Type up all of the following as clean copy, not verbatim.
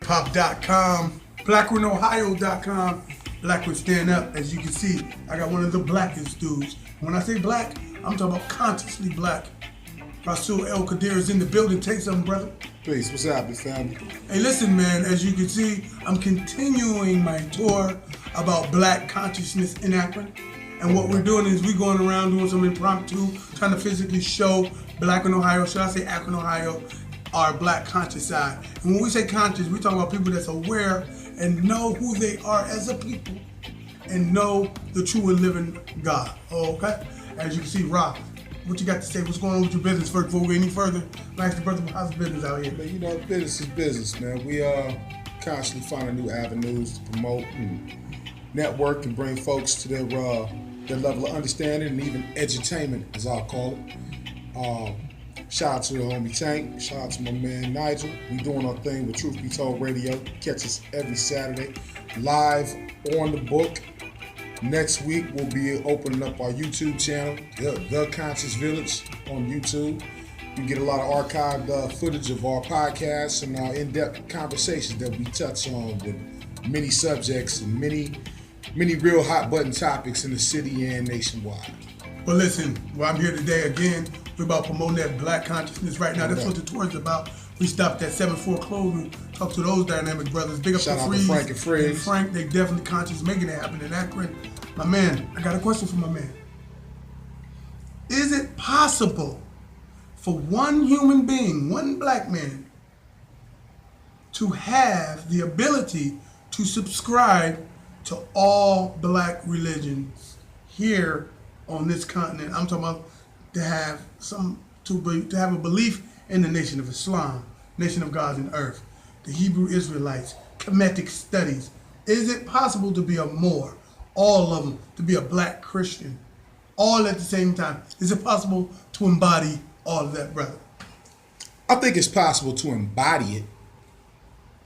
hiphop.com, blackwinohio.com, Black would stand up. As you can see, I got one of the blackest dudes. When I say black, I'm talking about consciously black. Rasul El Qadir is in the building. Take something, brother. Peace. What's happening, family? Hey, listen, man. As you can see, I'm continuing my tour about black consciousness in Akron. And what we're doing is we're going around doing some impromptu, trying to physically show Black in Ohio, should I say Akron, Ohio, our black conscious side. And when we say conscious, we're talking about people that's aware and know who they are as a people and know the true and living God. Okay? As you can see, Rob, what you got to say? What's going on with your business first before we go any further? Like the brother, how's business out here? Man, you know, business is business, man. We constantly finding new avenues to promote and network and bring folks to their level of understanding and even edutainment, as I'll call it. Shout out to the homie Tank. Shout out to my man Nigel. We doing our thing with Truth Be Told Radio. Catch us every Saturday live on the book. Next week we'll be opening up our YouTube channel, The Conscious Village on YouTube. You can get a lot of archived footage of our podcasts and our in-depth conversations that we touch on with many subjects and many real hot button topics in the city and nationwide. Well, listen, I'm here today again. We're about promoting that black consciousness right now. That's what the tour is about. We stopped at 7-4 Clothing, talked to those dynamic brothers. Big up Shout to out Freeze. to Frank and Freeze. Frank, they definitely conscious, making it happen in Akron. My man, I got a question for my man. Is it possible for one human being, one black man, to have the ability to subscribe to all black religions here on this continent? I'm talking about to have to have a belief in the nation of Islam, nation of gods and earth, the Hebrew Israelites, Kemetic studies. Is it possible to be a Moor, all of them, to be a black Christian, all at the same time? Is it possible to embody all of that, brother? I think it's possible to embody it.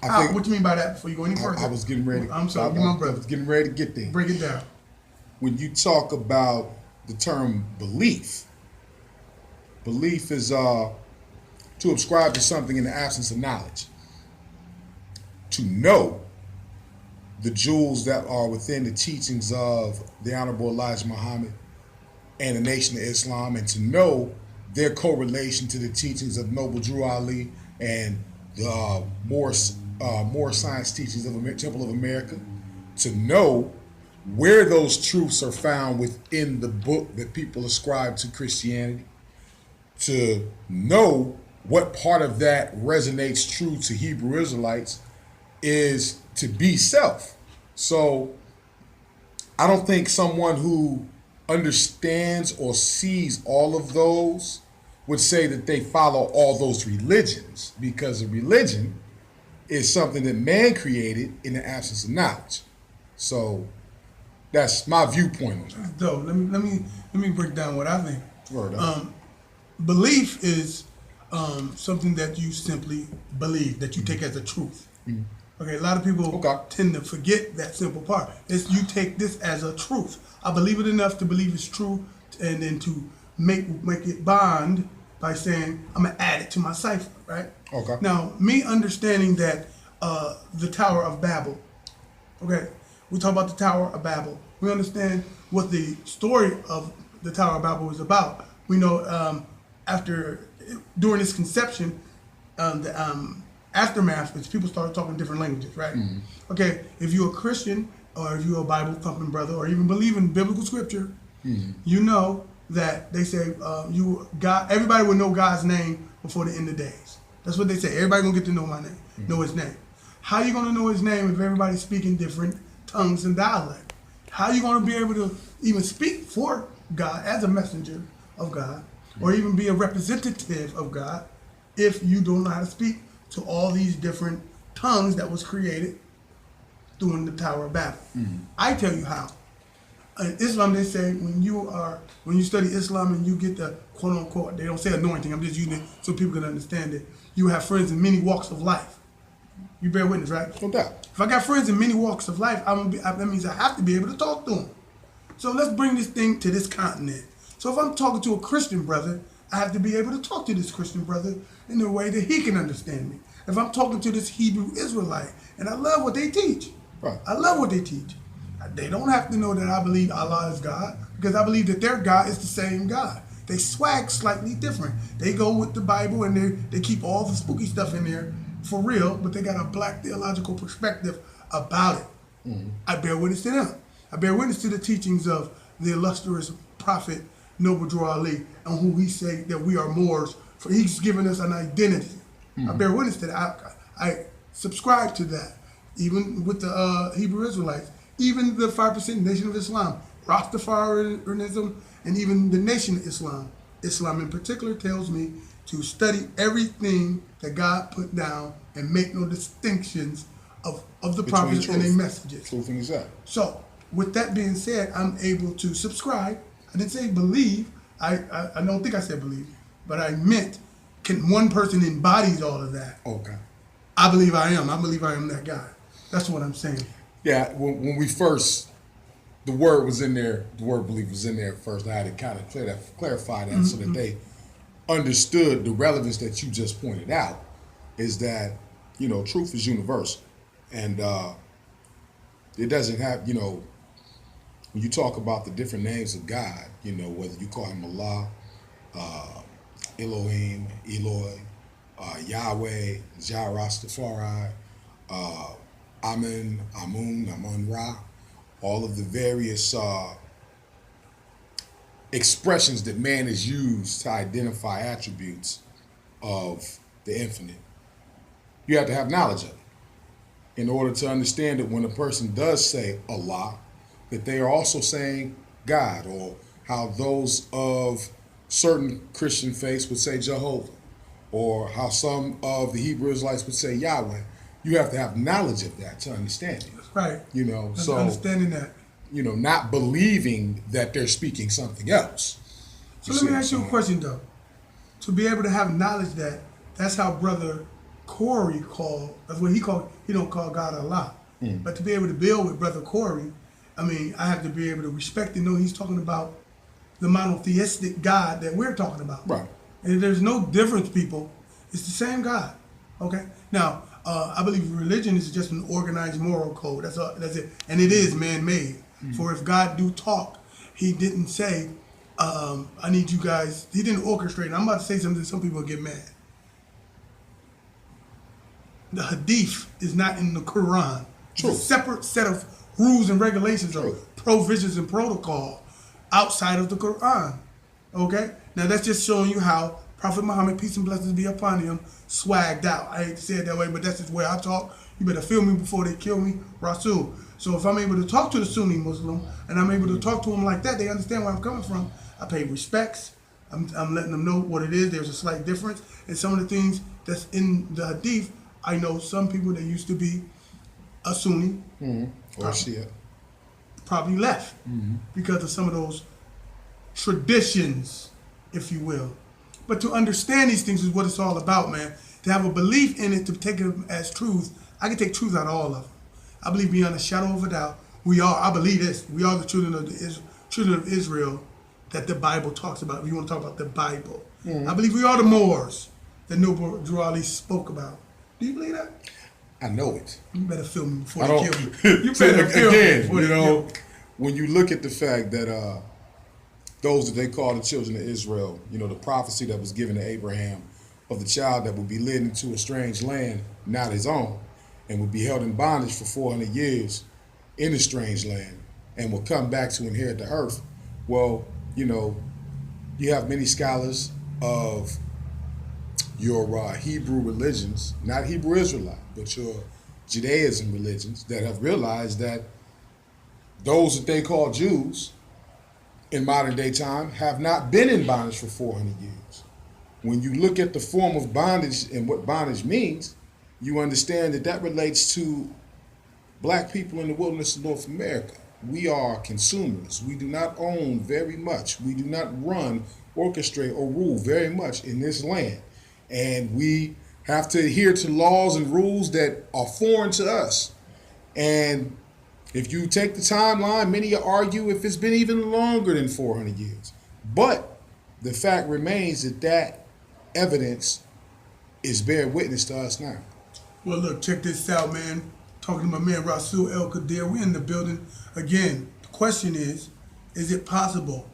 What do you mean by that before you go any further? I was getting ready. I'm sorry, my brother. I was getting ready to get there. Break it down. When you talk about the term belief is to ascribe to something in the absence of knowledge. To know the jewels that are within the teachings of the Honorable Elijah Muhammad and the Nation of Islam, and to know their correlation to the teachings of Noble Drew Ali and the more science teachings of the Temple of America, to know where those truths are found within the book that people ascribe to Christianity, to know what part of that resonates true to Hebrew Israelites, is to be self. So I don't think someone who understands or sees all of those would say that they follow all those religions, because a religion is something that man created in the absence of knowledge. So that's my viewpoint on that. That's dope. Let me break down what I think. Word up. Belief is something that you simply believe, that you take as a truth. Mm-hmm. Okay, a lot of people tend to forget that simple part. It's you take this as a truth. I believe it enough to believe it's true, and then to make it bond by saying, I'm gonna add it to my cipher, right? Okay. Now, me understanding that the Tower of Babel, okay, we talk about the Tower of Babel. We understand what the story of the Tower of Babel is about. We know during its conception, the aftermath, which people started talking different languages, right? Mm-hmm. Okay, if you're a Christian or if you're a Bible thumping brother or even believe in biblical scripture, you know that they say everybody will know God's name before the end of days. That's what they say. Everybody gonna get to know my name, know his name. How you gonna know his name if everybody's speaking different tongues and dialect? How you gonna be able to even speak for God as a messenger of God, or even be a representative of God, if you don't know how to speak to all these different tongues that was created during the Tower of Babel? I tell you how. In Islam, they say when you study Islam and you get the quote unquote, they don't say anointing, I'm just using it so people can understand it. You have friends in many walks of life. You bear witness, right? No doubt. If I got friends in many walks of life, that means I have to be able to talk to them. So let's bring this thing to this continent. So if I'm talking to a Christian brother, I have to be able to talk to this Christian brother in a way that he can understand me. If I'm talking to this Hebrew Israelite, and I love what they teach. Right. I love what they teach. They don't have to know that I believe Allah is God, because I believe that their God is the same God. They swag slightly different. They go with the Bible and they keep all the spooky stuff in there for real, but they got a black theological perspective about it. Mm-hmm. I bear witness to them. I bear witness to the teachings of the illustrious prophet Noble Drew Ali, and who he say that we are Moors, for he's given us an identity. Mm-hmm. I bear witness to that. I subscribe to that. Even with the Hebrew Israelites, even the 5% Nation of Islam, Rastafarianism, and even the Nation of Islam. Islam in particular tells me to study everything that God put down and make no distinctions of the prophets and their messages. Truth and exact. So, with that being said, I'm able to subscribe. I didn't say believe. I don't think I said believe, but I meant, can one person embodies all of that? Okay. I believe I am. I believe I am that guy. That's what I'm saying. Yeah, when we first, the word was in there, the word belief was in there first. I had to kind of clarify that so that they understood the relevance that you just pointed out, is that, truth is universal. And it doesn't have, when you talk about the different names of God, whether you call him Allah, Elohim, Eloi, Yahweh, Jah Rastafari, Amen, Amun, Amun Ra, all of the various expressions that man has used to identify attributes of the infinite. You have to have knowledge of it in order to understand that when a person does say Allah, that they are also saying God, or how those of certain Christian faiths would say Jehovah, or how some of the Hebrew Israelites would say Yahweh. You have to have knowledge of that to understand it. Right. So understanding that. Not believing that they're speaking something else. So let me ask you a question though. To be able to have knowledge that's how Brother Corey called, that's what he called, he don't call God Allah. But to be able to build with Brother Corey, I have to be able to respect and know he's talking about the monotheistic God that we're talking about. Right. And there's no difference, people. It's the same God. Okay? Now, I believe religion is just an organized moral code. That's it. And it is man-made. Mm-hmm. For if God do talk, he didn't say, I need you guys, he didn't orchestrate. And I'm about to say something that some people get mad. The hadith is not in the Quran. True. It's a separate set of rules and regulations or provisions and protocol outside of the Quran. Okay? Now that's just showing you how Prophet Muhammad, peace and blessings be upon him, swagged out. I hate to say it that way, but that's just where I talk. You better feel me before they kill me, Rasul. So if I'm able to talk to the Sunni Muslim and I'm able to talk to them like that, they understand where I'm coming from. I pay respects. I'm letting them know what it is. There's a slight difference. And some of the things that's in the hadith, I know some people that used to be a Sunni or Shia probably left because of some of those traditions, if you will. But to understand these things is what it's all about, man. To have a belief in it, to take it as truth. I can take truth out of all of them. I believe beyond a shadow of a doubt, I believe this, we are the children of Israel that the Bible talks about. If you want to talk about the Bible. I believe we are the Moors that Noble Drew Ali spoke about. Do you believe that? I know it. You better feel me before they kill me. You better feel me before they kill me. When you look at the fact that those that they call the children of Israel, the prophecy that was given to Abraham of the child that would be led into a strange land, not his own, and would be held in bondage for 400 years in a strange land and will come back to inherit the earth. Well, you have many scholars of your Hebrew religions, not Hebrew Israelite, but your Judaism religions that have realized that those that they call Jews in modern day time have not been in bondage for 400 years. When you look at the form of bondage and what bondage means, you understand that that relates to black people in the wilderness of North America. We are consumers. We do not own very much. We do not run, orchestrate, or rule very much in this land. And we have to adhere to laws and rules that are foreign to us. And if you take the timeline, many argue if it's been even longer than 400 years. But the fact remains that evidence is bearing witness to us now. Well, look, check this out, man. Talking to my man Rasul El Qadir. We're in the building again. The question is it possible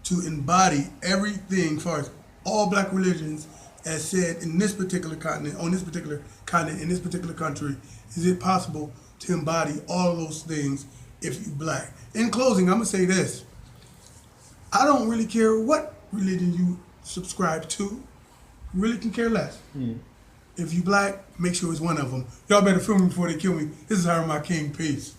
to embody everything as far as all black religions as said in this particular continent, on this particular continent, in this particular country? Is it possible to embody all of those things if you're black? In closing, I'm going to say this. I don't really care what religion you subscribe to. Really can care less. If you black, make sure it's one of them. Y'all better film me before they kill me. This is Hiram Akeem. Peace.